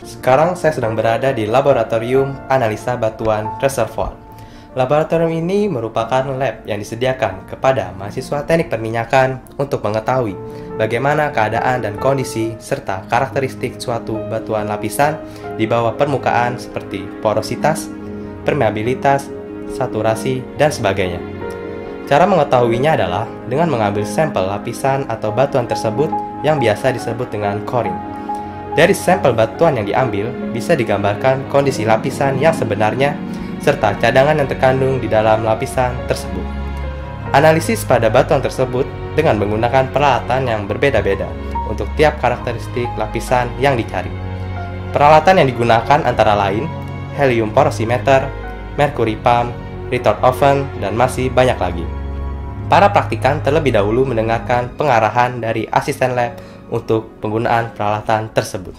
Sekarang saya sedang berada di Laboratorium Analisa Batuan Reservoir. Laboratorium ini merupakan lab yang disediakan kepada mahasiswa teknik perminyakan untuk mengetahui bagaimana keadaan dan kondisi serta karakteristik suatu batuan lapisan di bawah permukaan seperti porositas, permeabilitas, saturasi, dan sebagainya. Cara mengetahuinya adalah dengan mengambil sampel lapisan atau batuan tersebut yang biasa disebut dengan coring. Dari sampel batuan yang diambil, bisa digambarkan kondisi lapisan yang sebenarnya serta cadangan yang terkandung di dalam lapisan tersebut. Analisis pada batuan tersebut dengan menggunakan peralatan yang berbeda-beda untuk tiap karakteristik lapisan yang dicari. Peralatan yang digunakan antara lain helium porosimeter, mercury pump, retort oven, dan masih banyak lagi. Para praktikan terlebih dahulu mendengarkan pengarahan dari asisten lab untuk penggunaan peralatan tersebut.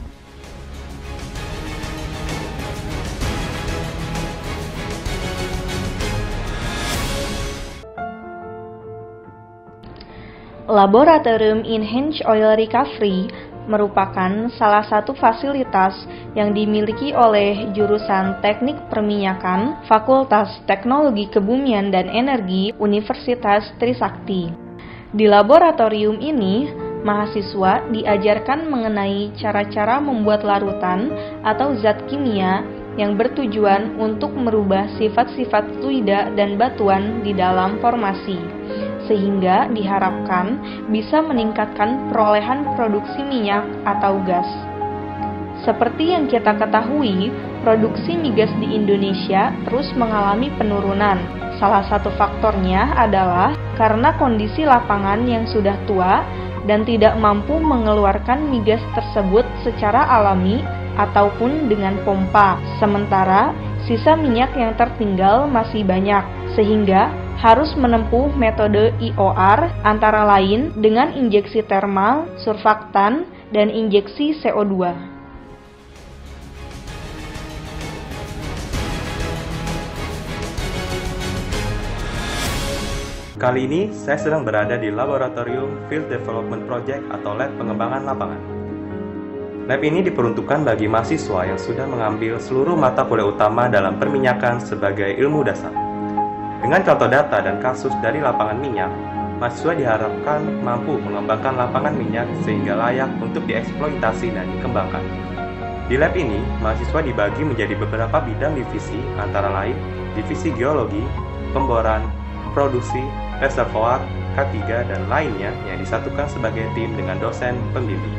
Laboratorium Enhanced Oil Recovery merupakan salah satu fasilitas yang dimiliki oleh jurusan Teknik Perminyakan, Fakultas Teknologi Kebumian dan Energi, Universitas Trisakti. Di laboratorium ini, mahasiswa diajarkan mengenai cara-cara membuat larutan atau zat kimia yang bertujuan untuk merubah sifat-sifat fluida dan batuan di dalam formasi, sehingga diharapkan bisa meningkatkan perolehan produksi minyak atau gas. Seperti yang kita ketahui, produksi migas di Indonesia terus mengalami penurunan. Salah satu faktornya adalah karena kondisi lapangan yang sudah tua dan tidak mampu mengeluarkan migas tersebut secara alami ataupun dengan pompa. Sementara, sisa minyak yang tertinggal masih banyak, sehingga harus menempuh metode IOR antara lain dengan injeksi termal, surfaktan, dan injeksi CO2. Kali ini saya sedang berada di Laboratorium Field Development Project atau Lab Pengembangan Lapangan. Lab ini diperuntukkan bagi mahasiswa yang sudah mengambil seluruh mata kuliah utama dalam perminyakan sebagai ilmu dasar. Dengan contoh data dan kasus dari lapangan minyak, mahasiswa diharapkan mampu mengembangkan lapangan minyak sehingga layak untuk dieksploitasi dan dikembangkan. Di lab ini, mahasiswa dibagi menjadi beberapa bidang divisi, antara lain divisi geologi, pemboran, produksi, reservoir, K3, dan lainnya yang disatukan sebagai tim dengan dosen pembimbing.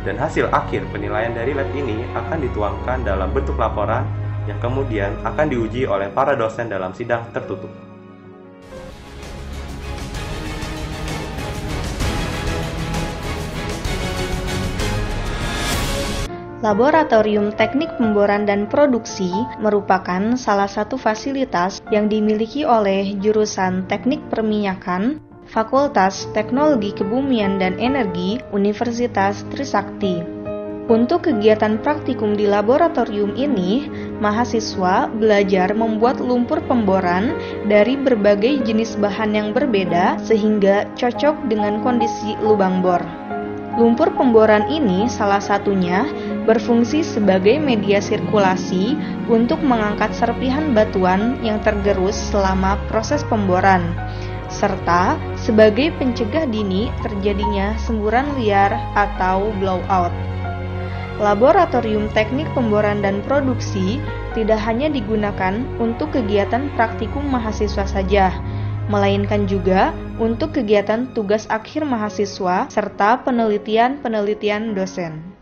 Dan hasil akhir penilaian dari lab ini akan dituangkan dalam bentuk laporan yang kemudian akan diuji oleh para dosen dalam sidang tertutup. Laboratorium Teknik Pemboran dan Produksi merupakan salah satu fasilitas yang dimiliki oleh jurusan Teknik Perminyakan, Fakultas Teknologi Kebumian dan Energi, Universitas Trisakti. Untuk kegiatan praktikum di laboratorium ini, mahasiswa belajar membuat lumpur pemboran dari berbagai jenis bahan yang berbeda sehingga cocok dengan kondisi lubang bor. Lumpur pemboran ini salah satunya berfungsi sebagai media sirkulasi untuk mengangkat serpihan batuan yang tergerus selama proses pemboran, serta sebagai pencegah dini terjadinya semburan liar atau blowout. Laboratorium Teknik Pemboran dan Produksi tidak hanya digunakan untuk kegiatan praktikum mahasiswa saja, melainkan juga untuk kegiatan tugas akhir mahasiswa serta penelitian-penelitian dosen.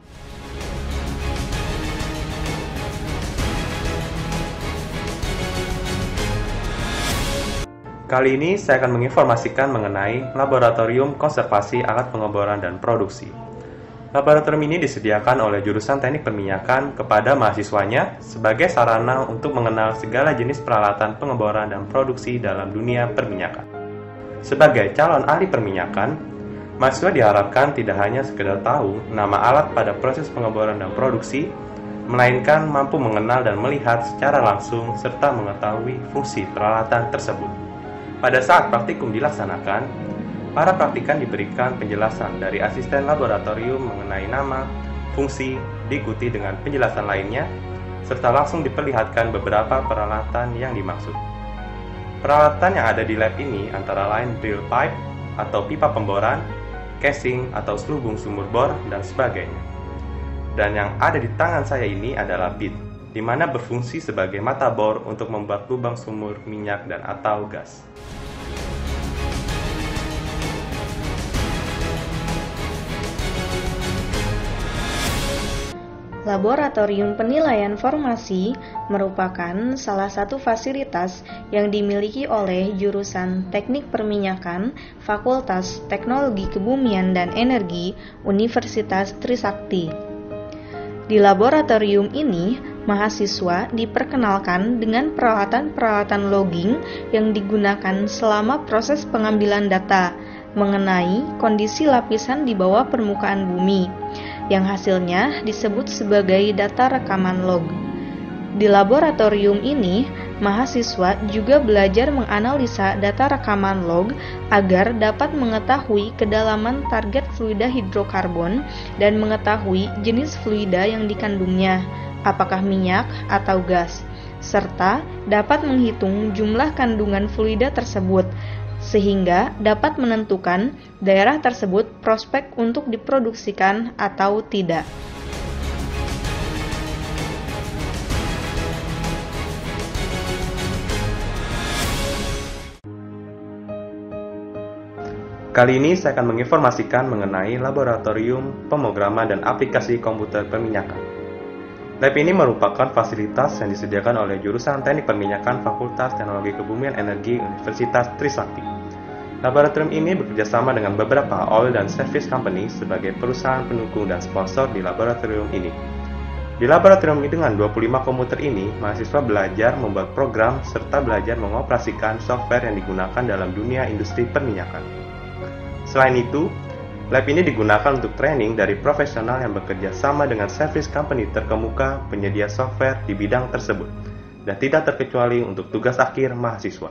Kali ini saya akan menginformasikan mengenai Laboratorium Konservasi Alat Pengeboran dan Produksi. Laboratorium ini disediakan oleh jurusan Teknik Perminyakan kepada mahasiswanya sebagai sarana untuk mengenal segala jenis peralatan pengeboran dan produksi dalam dunia perminyakan. Sebagai calon ahli perminyakan, mahasiswa diharapkan tidak hanya sekedar tahu nama alat pada proses pengeboran dan produksi, melainkan mampu mengenal dan melihat secara langsung serta mengetahui fungsi peralatan tersebut. Pada saat praktikum dilaksanakan, para praktikan diberikan penjelasan dari asisten laboratorium mengenai nama, fungsi, diikuti dengan penjelasan lainnya, serta langsung diperlihatkan beberapa peralatan yang dimaksud. Peralatan yang ada di lab ini antara lain drill pipe atau pipa pemboran, casing atau selubung sumur bor, dan sebagainya. Dan yang ada di tangan saya ini adalah bit, di mana berfungsi sebagai mata bor untuk membuat lubang sumur minyak dan atau gas. Laboratorium Penilaian Formasi merupakan salah satu fasilitas yang dimiliki oleh jurusan Teknik Perminyakan Fakultas Teknologi Kebumian dan Energi Universitas Trisakti. Di laboratorium ini, mahasiswa diperkenalkan dengan peralatan-peralatan logging yang digunakan selama proses pengambilan data mengenai kondisi lapisan di bawah permukaan bumi, yang hasilnya disebut sebagai data rekaman log. Di laboratorium ini, mahasiswa juga belajar menganalisa data rekaman log agar dapat mengetahui kedalaman target fluida hidrokarbon dan mengetahui jenis fluida yang dikandungnya, apakah minyak atau gas, serta dapat menghitung jumlah kandungan fluida tersebut, sehingga dapat menentukan daerah tersebut prospek untuk diproduksikan atau tidak. Kali ini saya akan menginformasikan mengenai Laboratorium Pemrograman dan Aplikasi Komputer Perminyakan. Lab ini merupakan fasilitas yang disediakan oleh jurusan Teknik Perminyakan Fakultas Teknologi Kebumian Energi Universitas Trisakti. Laboratorium ini bekerjasama dengan beberapa oil dan service company sebagai perusahaan pendukung dan sponsor di laboratorium ini. Di laboratorium ini dengan 25 komputer ini, mahasiswa belajar membuat program serta belajar mengoperasikan software yang digunakan dalam dunia industri perminyakan. Selain itu, lab ini digunakan untuk training dari profesional yang bekerja sama dengan service company terkemuka penyedia software di bidang tersebut, dan tidak terkecuali untuk tugas akhir mahasiswa.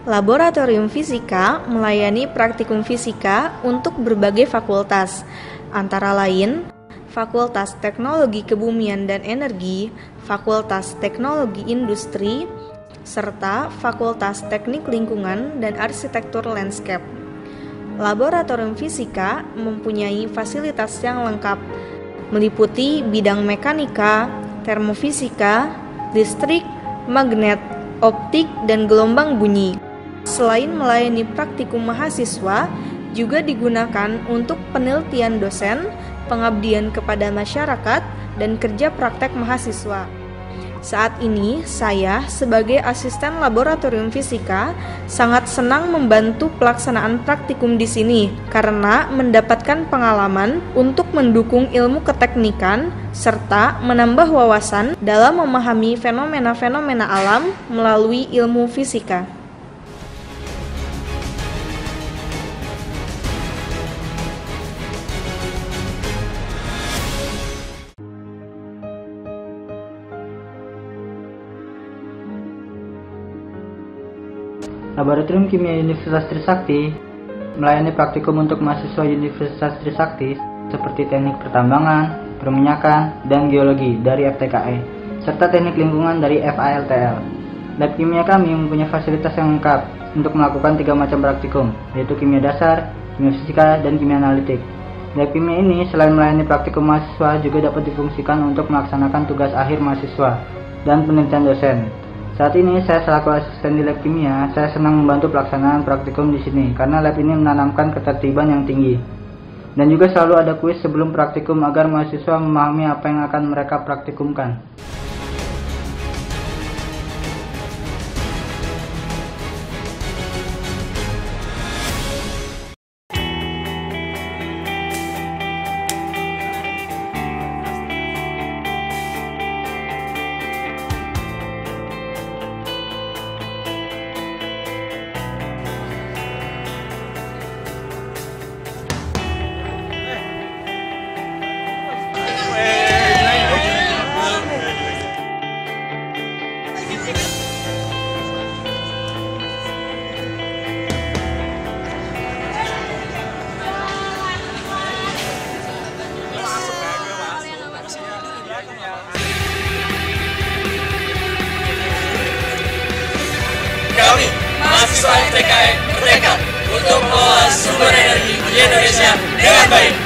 Laboratorium Fisika melayani praktikum fisika untuk berbagai fakultas, antara lain Fakultas Teknologi Kebumian dan Energi, Fakultas Teknologi Industri, serta Fakultas Teknik Lingkungan dan Arsitektur Landscape. Laboratorium Fisika mempunyai fasilitas yang lengkap, meliputi bidang mekanika, termofisika, listrik, magnet, optik, dan gelombang bunyi. Selain melayani praktikum mahasiswa, juga digunakan untuk penelitian dosen, pengabdian kepada masyarakat, dan kerja praktek mahasiswa. Saat ini, saya sebagai asisten laboratorium fisika sangat senang membantu pelaksanaan praktikum di sini karena mendapatkan pengalaman untuk mendukung ilmu keteknikan serta menambah wawasan dalam memahami fenomena-fenomena alam melalui ilmu fisika. Laboratorium Kimia Universitas Trisakti melayani praktikum untuk mahasiswa Universitas Trisakti seperti teknik pertambangan, perminyakan, dan geologi dari FTKE, serta teknik lingkungan dari FALTL. Lab kimia kami mempunyai fasilitas yang lengkap untuk melakukan 3 macam praktikum, yaitu kimia dasar, kimia fisika, dan kimia analitik. Lab kimia ini selain melayani praktikum mahasiswa juga dapat difungsikan untuk melaksanakan tugas akhir mahasiswa dan penelitian dosen. Saat ini saya selaku asisten di lab kimia, saya senang membantu pelaksanaan praktikum di sini karena lab ini menanamkan ketertiban yang tinggi. Dan juga selalu ada kuis sebelum praktikum agar mahasiswa memahami apa yang akan mereka praktikumkan. Indonesia dengan baik.